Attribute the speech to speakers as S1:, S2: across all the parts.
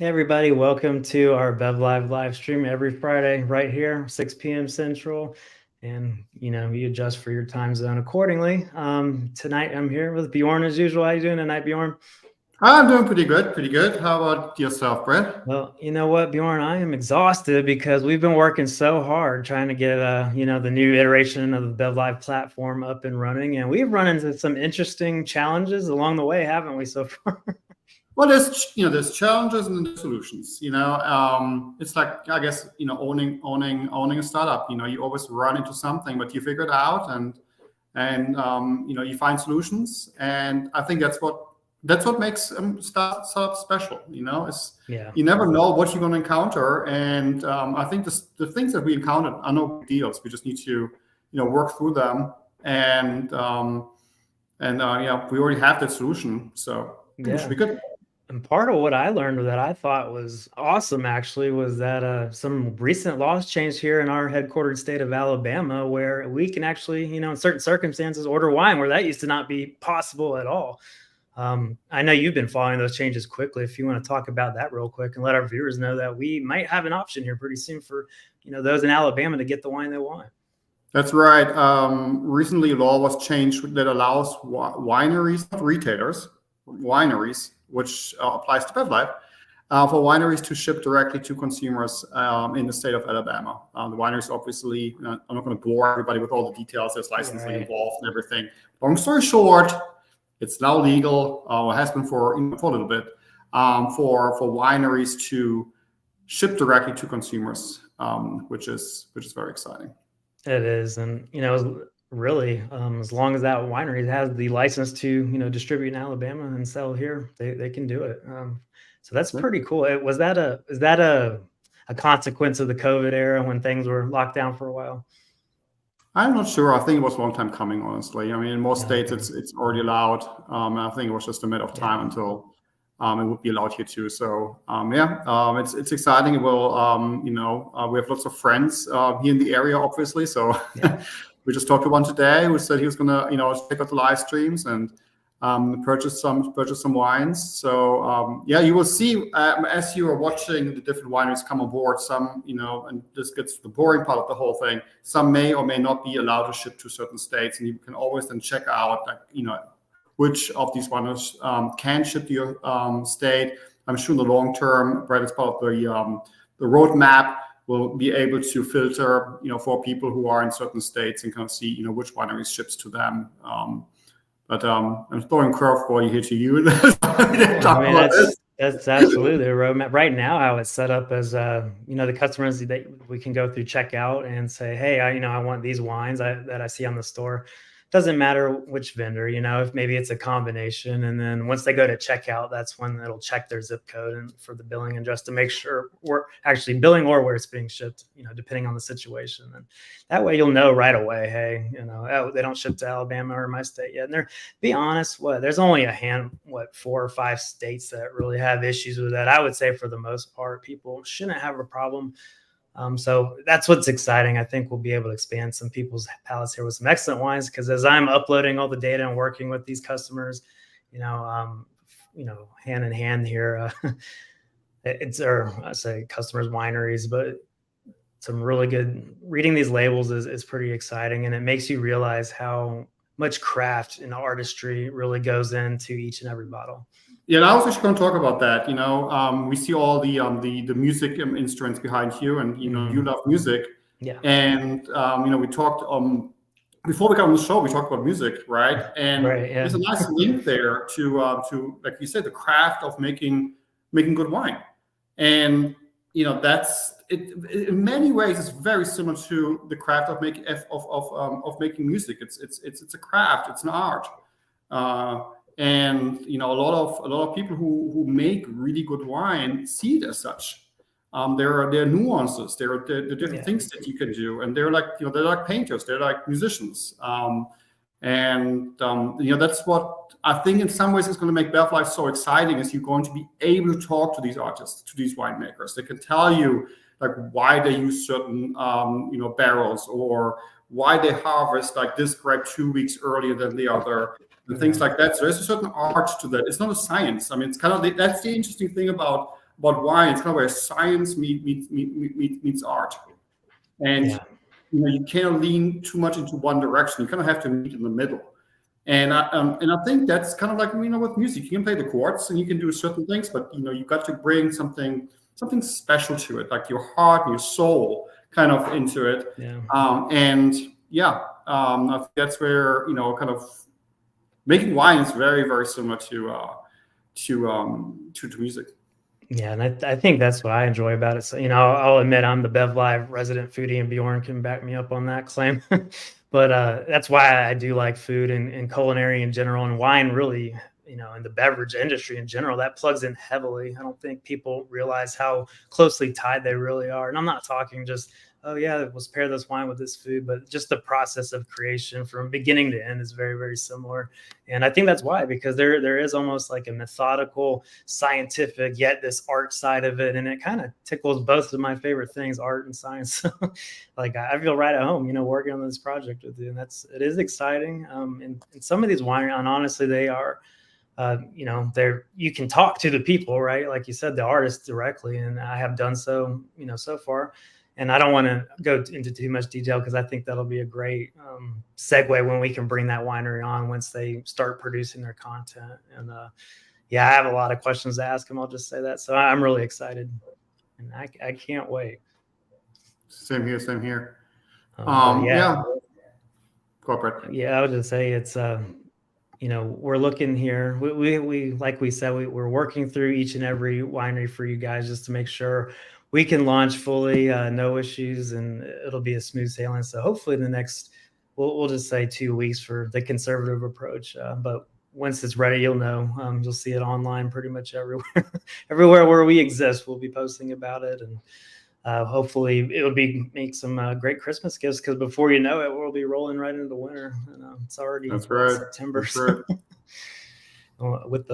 S1: Hey everybody, welcome to our BevLive live stream every Friday right here, 6 p.m. Central. And you adjust for your time zone accordingly. Tonight I'm here with Bjorn as usual. How you doing tonight, Bjorn?
S2: I'm doing pretty good, pretty good. How about yourself, Brett?
S1: Well, you know what, Bjorn, I am exhausted because we've been working so hard trying to get the new iteration of the BevLive platform up and running. And we've run into some interesting challenges along the way, haven't we, so far?
S2: Well, there's challenges and there's solutions. It's like, I guess, owning a startup. You always run into something, but you figure it out, and you find solutions. And I think that's what makes startup special.
S1: Yeah.
S2: You never know what you're going to encounter, and I think the things that we encountered are no big deals. We just need to work through them, and we already have that solution, so I think we should be good.
S1: And part of what I learned that I thought was awesome actually was that some recent laws changed here in our headquartered state of Alabama, where we can actually, in certain circumstances, order wine where that used to not be possible at all. I know you've been following those changes quickly. If you want to talk about that real quick and let our viewers know that we might have an option here pretty soon for, those in Alabama to get the wine they want.
S2: That's right. Recently, law was changed that allows wineries, not retailers, wineries, which applies to BevLive, for wineries to ship directly to consumers in the state of Alabama. The wineries, obviously, I'm not going to bore everybody with all the details. There's licensing involved and everything. Long story short, it's now legal, or has been for a little bit, for wineries to ship directly to consumers, which is very exciting.
S1: It is, and really, as long as that winery has the license to distribute in Alabama and sell here, they can do it. So that's pretty cool. Is that a consequence of the COVID era when things were locked down for a while?
S2: I'm not sure. I think it was a long time coming, honestly. I mean, in most states, it's already allowed. I think it was just a matter of time until it would be allowed here too. So it's exciting. It will, we have lots of friends here in the area, obviously. So we just talked to one today who said he was gonna, check out the live streams and purchase some wines. So you will see as you are watching the different wineries come on board. Some, and this gets to the boring part of the whole thing. Some may or may not be allowed to ship to certain states, and you can always then check out, which of these wineries can ship to your state. I'm sure in the long term, Brett, as part of the roadmap, will be able to filter, for people who are in certain states and kind of see, which wineries ships to them. But I'm throwing curveball here to you.
S1: That's absolutely a roadmap. Right now, how it's set up as, the customers that we can go through checkout and say, hey, I want these wines that I see on the store. Doesn't matter which vendor, if maybe it's a combination. And then once they go to checkout, that's when it'll check their zip code and for the billing and just to make sure we're actually billing or where it's being shipped, depending on the situation. And that way you'll know right away, hey, they don't ship to Alabama or my state yet. And be honest, there's only 4 or 5 states that really have issues with that. I would say for the most part, people shouldn't have a problem. So that's what's exciting. I think we'll be able to expand some people's palates here with some excellent wines, because as I'm uploading all the data and working with these customers, hand in hand here, I say customers, wineries, but some really good reading these labels is pretty exciting, and it makes you realize how much craft and artistry really goes into each and every bottle.
S2: Yeah, I was actually going to talk about that. We see all the music instruments behind you, and you love music.
S1: Yeah.
S2: And we talked before we got on the show. We talked about music, right? And there's a nice link there to like you said, the craft of making good wine. And that's it. In many ways, it's very similar to the craft of making music. It's a craft. It's an art. And a lot of people who make really good wine see it as such. There are nuances. There are different things that you can do, and they're like painters. They're like musicians. That's what I think in some ways is going to make BevLive so exciting. Is you're going to be able to talk to these artists, to these winemakers. They can tell you like why they use certain barrels, or why they harvest like this grape 2 weeks earlier than the other. And things like that. So there's a certain art to that. It's not a science. I mean, it's kind of that's the interesting thing about about wine. It's kind of where science meets art, and
S1: Yeah.
S2: you can't lean too much into one direction. You kind of have to meet in the middle. And I think that's kind of like with music. You can play the chords and you can do certain things, but you've got to bring something special to it, like your heart and your soul kind of into it.
S1: Yeah.
S2: And yeah, I think that's where kind of making wine is very, very similar to music.
S1: Yeah, and I think that's what I enjoy about it. So, I'll admit I'm the BevLive resident foodie, and Bjorn can back me up on that claim. But that's why I do like food and culinary in general, and wine really, in the beverage industry in general, that plugs in heavily. I don't think people realize how closely tied they really are. And I'm not talking just, oh yeah, let's pair this wine with this food, but just the process of creation from beginning to end is very, very similar. And I think that's why, because there is almost like a methodical, scientific, yet this art side of it. And it kind of tickles both of my favorite things, art and science. Like I feel right at home, working on this project with you. And it is exciting. And some of these wineries, and honestly, they are, you can talk to the people, right? Like you said, the artists directly. And I have done so, so far. And I don't want to go into too much detail because I think that'll be a great segue when we can bring that winery on once they start producing their content. And yeah, I have a lot of questions to ask them. I'll just say that. So I'm really excited, and I can't wait.
S2: Same here.
S1: Yeah.
S2: Corporate.
S1: Yeah, I would just say it's we're looking here. We like we said, we're working through each and every winery for you guys just to make sure we can launch fully, no issues, and it'll be a smooth sailing. So hopefully the next, we'll just say 2 weeks for the conservative approach. But once it's ready, you'll know. You'll see it online pretty much everywhere. Everywhere where we exist, we'll be posting about it, and hopefully it'll make some great Christmas gifts, because before you know it, we'll be rolling right into winter. It's already September.
S2: That's right.
S1: With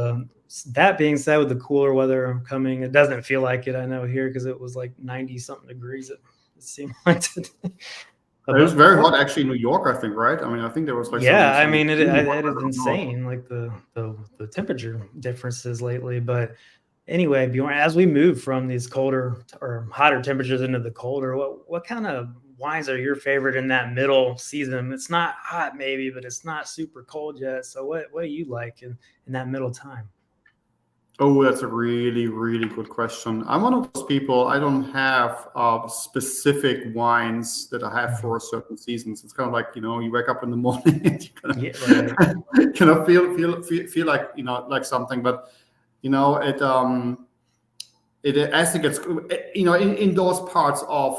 S1: that being said, with the cooler weather coming, it doesn't feel like it, I know, here, because it was like 90 something degrees it seemed like today.
S2: It was very hot actually in New York, I think, right? I mean, I think there was like
S1: it is insane, like the temperature differences lately. But anyway, Bjorn, as we move from these colder or hotter temperatures into the colder, what kind of wines are your favorite in that middle season? It's not hot maybe, but it's not super cold yet. So what do you like in that middle time?
S2: Oh, that's a really, really good question. I'm one of those people, I don't have specific wines that I have for certain seasons. It's kind of like, you wake up in the morning and you kind of feel like, like something, but it as it gets, in those parts of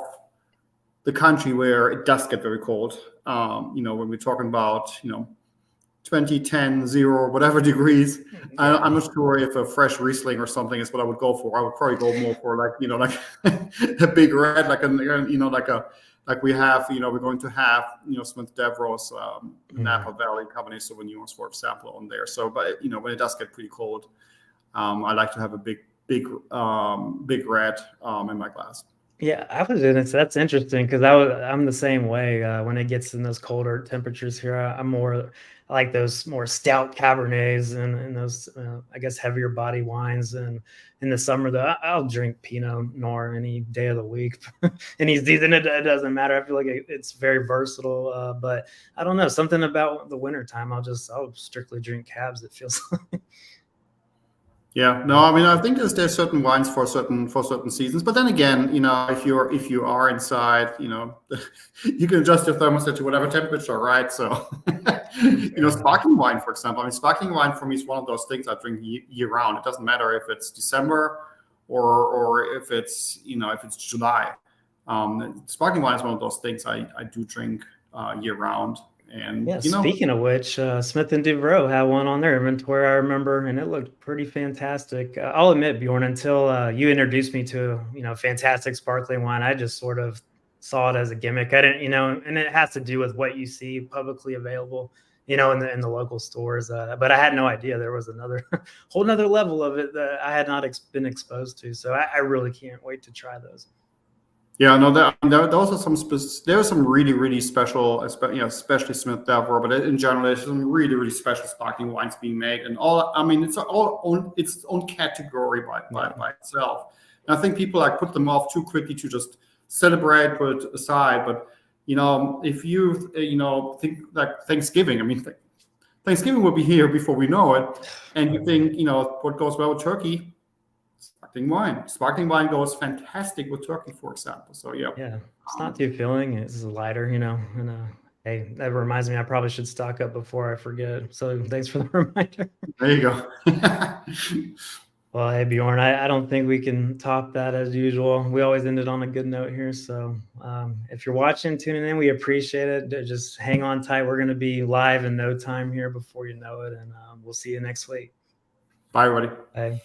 S2: the country where it does get very cold, when we're talking about, 20, 10, 0, whatever degrees. I'm not sure if a fresh Riesling or something is what I would go for. I would probably go more for like a big red, like we have, we're going to have, Smith Devereaux's Napa Valley Cabernet Sauvignon, for example, on there. So, but when it does get pretty cold, I like to have a big red in my glass.
S1: Yeah, that's interesting, because I'm the same way. When it gets in those colder temperatures here, I'm more like those more stout Cabernets and those I guess heavier body wines. And in the summer, though, I'll drink Pinot Noir any day of the week. Any season, it doesn't matter. I feel like it's very versatile. But I don't know, something about the wintertime, I'll strictly drink Cabs, it feels like.
S2: Yeah, no, I mean, I think there's certain wines for certain seasons, but then again, if you are inside, you can adjust your thermostat to whatever temperature, right? So, sparkling wine, for example, I mean, sparkling wine for me is one of those things I drink year round. It doesn't matter if it's December or if it's July. Sparkling wine is one of those things I do drink year round. And
S1: yeah, speaking of which, Smith and Devereaux had one on their inventory, I remember, and it looked pretty fantastic. I'll admit, Bjorn, until you introduced me to fantastic sparkling wine, I just sort of saw it as a gimmick. I didn't, and it has to do with what you see publicly available, in the local stores. But I had no idea there was another whole nother level of it that I had not been exposed to. So I really can't wait to try those.
S2: Yeah, no, those are there are some really, really special, especially Smith Devereaux, but in general, there's some really, really special sparkling wines being made, and it's its own category by itself. And I think people like put them off too quickly to just celebrate, put it aside. But if you think like Thanksgiving, I mean, Thanksgiving will be here before we know it. And you think what goes well with turkey? Sparkling wine. Sparkling wine goes fantastic with turkey, for example. So yeah.
S1: Yeah, it's not too filling. It's lighter, and hey, that reminds me, I probably should stock up before I forget. So thanks for the reminder.
S2: There you go.
S1: Well, hey, Bjorn, I don't think we can top that as usual. We always ended on a good note here. So if you're watching, tuning in, we appreciate it. Just hang on tight. We're going to be live in no time here before you know it. And we'll see you next week.
S2: Bye, everybody.
S1: Bye.